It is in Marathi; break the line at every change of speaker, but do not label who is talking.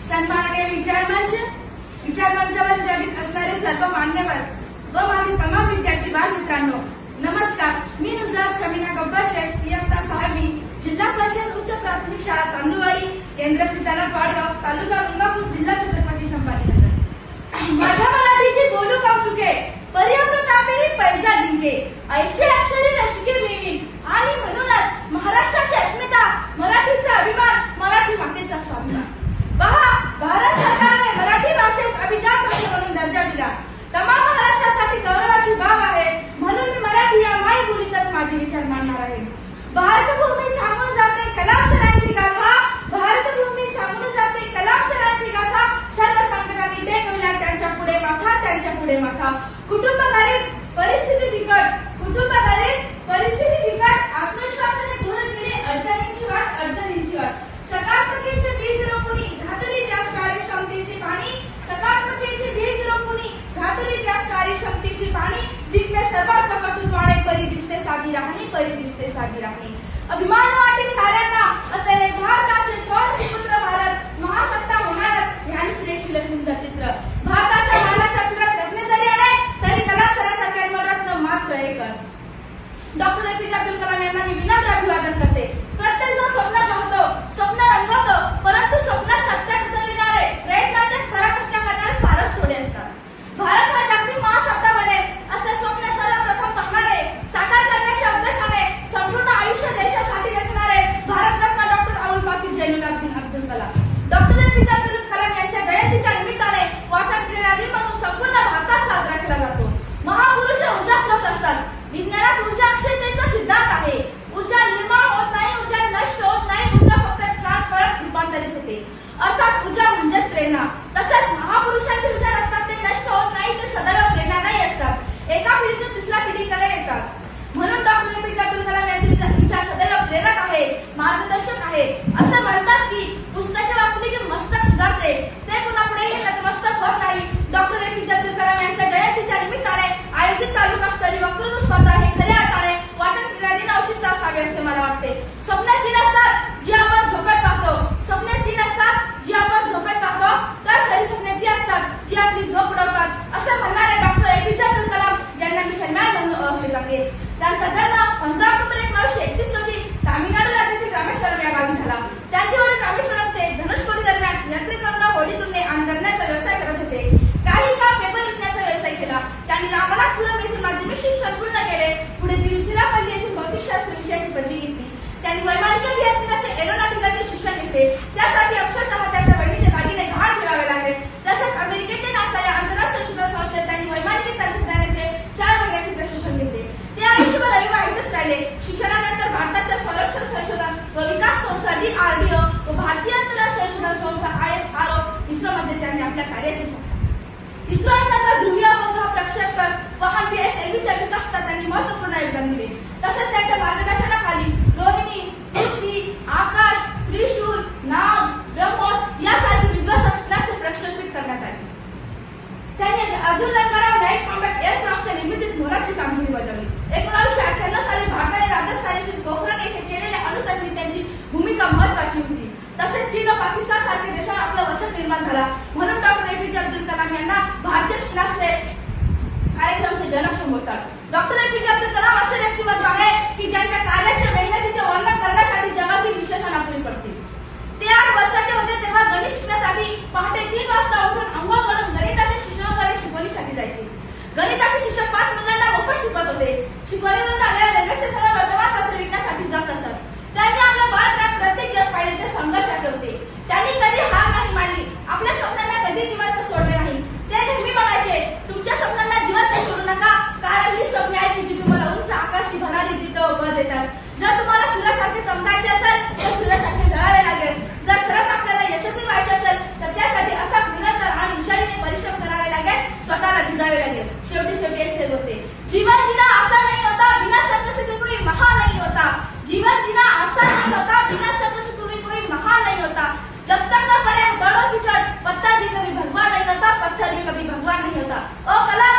सन्माननीय विचारमंचावर जगित असणारे सर्व मान्यवर व माझे तमाम विद्यार्थी बालमित्रांनो, नमस्कार. मी नुसरत शमीना गब्बर शेख, इयत्ता 6वी, जिल्हा परिषद उच्च प्राथमिक शाळा तांदुळवाडी, केंद्र सुधारणा वाडगाव, तालुका गंगापूर, जिल्हा छत्रपती संभाजीनगर. माझ्या मराठीची बोलू कौतुके, पर्यावरण नातेही पैजा जिंके, ऐसे अक्षरी रसिके मिळवी आणि म्हणूनच महाराष्ट्राची अस्मिता, मराठीचा अभिमान, मराठी मातेचा स्वाभिमान. पहा, भारत सरकारने मराठी भाषेस अभिजात भाषा म्हणून दर्जा दिला. तमाम महाराष्ट्रासाठी गौरवाची बाब आहे. म्हणून मी मराठी या मायबोलीतच माझे विचार मांडणार आहे. भारतभूमी सांगून जाते कलाम सरांची गाथा, भारतभूमी सांगून जाते कलाम सरांची गाथा. सर्व संकटांनी टेकविला त्यांच्या पुढे माथा, त्यांच्या पुढे माथा. कुटुंब गरीब, परिस्थिती बिकट, कुटुंब गरीब, परिस्थिती बिकट, आत्मविश्वासाने दूर केले अडचणींची वाट, अडचणींची वाट. सकारात्मकतेचे बीज रोपुनी घातली त्यास कार्यक्षमतेची पाणी, सकारात्मकतेचे बीज रोपुनी घातली त्यास कार्यक्षमतेची पाणी. जिंकले सर्व सकटुत्वाने परी दिसते साधी राहणी, परी दिसते साधी राहणी. अभिमान वाटे साऱ्यांना असे हे भारताचे थोर सुपुत्र भारत, महासत्ता होणार ह्यानेच रेखील सुंदर चित्र. भारताच्या मानाच्या तुलनेत रत्ने जरी अनेक, तरी कलाम सरांसारखे रत्न मात्र एकच. डॉक्टर APJ अब्दुल कलाम यांना मी विनम्र अभिवादन करते. प्रत्येक जण स्वप्न पाहतो, स्वप्न रंगवतो, परंतु स्वप्न सत्यात उतरविणारे, प्रयत्नाचे खरा कष्ट करणारे फारच थोडे असतात. भारत हा जागतिक महासत्ता बनेल असे स्वप्न सर्वप्रथम पाहणारे, साकार करण्याच्या उद्देशाने संपूर्ण आयुष्य देशासाठी वेचणारे Bharat Ratna doctor Abul Pakir Jainulabdeen Abdul Kalam. Doctor APJ Abdul Kalam यांच्या जयंतीच्या निमित्ताने वाचन क्रीडा दिन म्हणून संपूर्ण भारतात साजरा केला जातो. महापुरुष ऊर्जा स्रोत असतात. विज्ञानात ऊर्जा अक्षयतेचा सिद्धांत आहे. ऊर्जा निर्माण होत नाही, ऊर्जा नष्ट होत नाही, ऊर्जा फक्त ट्रान्सफर रूपांतरित होते. अर्थात ऊर्जा म्हणजेच प्रेरणा. तसेच महापुरुषांचे विचार असतात ते नष्ट होत नाही, ते सदैव प्रेरणादायी असतात. एका पिढीतून दुसऱ्या पिढीकडे येतात. म्हणून डॉक्टर APJ अब्दुल कलाम यांचे विचार सदैव प्रेरक आहे, मार्गदर्शक आहे. असं म्हणतात की पुस्तके वाचली की मस्तक सुधारते, ते कुणापुढेही नतमस्तक होत नाही. डॉक्टर APJ अब्दुल कलाम यांच्या जयंतीच्या निमित्ताने आयोजित तालुकास्तरीय वक्तृत्व स्पर्धा हे खऱ्या अर्थाने वाचन क्रीडा दिन औचित्य असावे असे मला वाटते. स्वप्ने तीन असतात जी आपण झोपेत पाहतो, स्वप्ने तीन असतात जी आपण झोपेत पाहतो, तर खरी स्वप्ने ती असतात जी आपली झोप उडवतात असं म्हणणारे डॉक्टर APJ अब्दुल कलाम, ज्यांना मी सन्मान म्हणून ओळखले जाते. त्यांचा जन्म 15 ऑक्टोबर 1931 रोजी तामिळनाडू राज्यातील रामेश्वरम या गावी झाला. त्यांचे वडील रामेश्वरम ते धनुष्कोडी दरम्यान यात्रेकरून होडी तुलने आणि करण्याचा व्यवसाय करत होते. काही काळ पेपर विकण्याचा व्यवसाय केला. त्यांनी रामनाथपुरम येथील माध्यमिक शिक्षण पूर्ण केले. पुढे तिरुचिरापल्ली येथील भौतिकशास्त्र विषयाची पदवी घेतली. त्यांनी वैमानिक अभियांत्रिकीचे एरोनॉटिकाचे शिक्षण घेतले. त्यासाठी अक्षरशः त्याच्या बहिणीचे दागिने गहाण ठेवावे लागले. तसेच अमेरिकेचे नासा या आंतरराष्ट्रीय संशोधन संस्थेत त्यांनी वैमानिक तंत्रज्ञानाचे 4 महिन्याचे प्रशिक्षण घेतले. ते आयुष्यभर अविवाहितच राहिले. शिक्षणानंतर भारताच्या संरक्षण संशोधन व विकास संस्था DRDO व भारतीय अंतराळ संशोधन संस्था ISRO इस्रोमध्ये त्यांनी आपल्या कार्याची इस्रो अंतर्गत ध्रुवीय उपग्रह प्रक्षेपण वाहन PSLVच्या विकासात त्यांनी महत्त्वपूर्ण योगदान दिले. तसेच त्यांच्या मार्गदर्शनाखाली रोहिणी, पृथ्वी, आकाश, त्रिशूल, नाग, ब्रह्मोस यासारखी विविध क्षेपणास्त्रे प्रक्षेपित करण्यात आली. त्यांनी अर्जुन रणगाडा लाईट कॉम्बॅट एअरक्राफ्टच्या निर्मितीत मोलाची कामगिरी बजावली. 1998 साली भारताने राजस्थान येथील पोखरण येथे केलेल्या अणुचाचणीत त्यांची भूमिका महत्त्वाची होती. तसेच चीन व पाकिस्तान सारख्या देशांना आपला वचक निर्माण झाला. म्हणून डॉक्टर APJ अब्दुल कलाम यांना भारतीय क्षेपणास्त्रे कार्यक्रमाचे जनक संबोधतात. डॉक्टर APJ अब्दुल कलाम असे व्यक्तिमत्व आहे की ज्यांच्या कार्याच्या मेहनतीचे वर्णन करण्यासाठी जगातील विशेषण आपली पडते. ते 8 वर्षाचे होते तेव्हा गणित शिकण्यासाठी पहाटे 3 वाजता उठून अंघोळ करून गणिताचे शिक्षकांकडे शिकवणीसाठी जायचे. गणिताचे शिक्षक 5 मुलांना मोफत शिकवत होते. शिकवणीवरून आल्यावर रेल्वे स्टेशनवर वर्तमानपत्र विकण्यासाठी जात असत. त्यांनी आपल्या बाळपणात प्रत्येक दिवस पाहिले ते संघर्षाचे होते. त्यांनी कधी हार नाही मानली, आपल्या स्वप्नांना कधी जिवंत सोडले नाही. ते नेहमी म्हणायचे, तुमच्या स्वप्नांना जिवंत सोडू नका, कारण ही स्वप्ने आहेत की जी तुम्हाला उंच आकाशी भरारी जिद्द व बळ देतात. जर तुम्हाला सूर्यासारखे चमकायचे असेल तर सूर्यासारखे जळावे लागेल. जर खरंच आपल्याला यशस्वी व्हायचे असेल तर त्यासाठी अथक निरंतर आणि हुशारीने परिश्रम करावे लागेल, स्वतःला झिजावे लागेल. शेवटी एक शेर होते, जीवन जीना आसान नहीं होता, बिना संघर्ष के कोई महान नहीं होता. जीवन जीना आसान नहीं होता, बिना संघर्ष के कोई महान नहीं होता. जब तक न पड़े दौड़ो कीचड़, पत्थर भी कभी भगवान नहीं होता, पत्थर भी कभी भगवान नहीं होता. ओ कलाम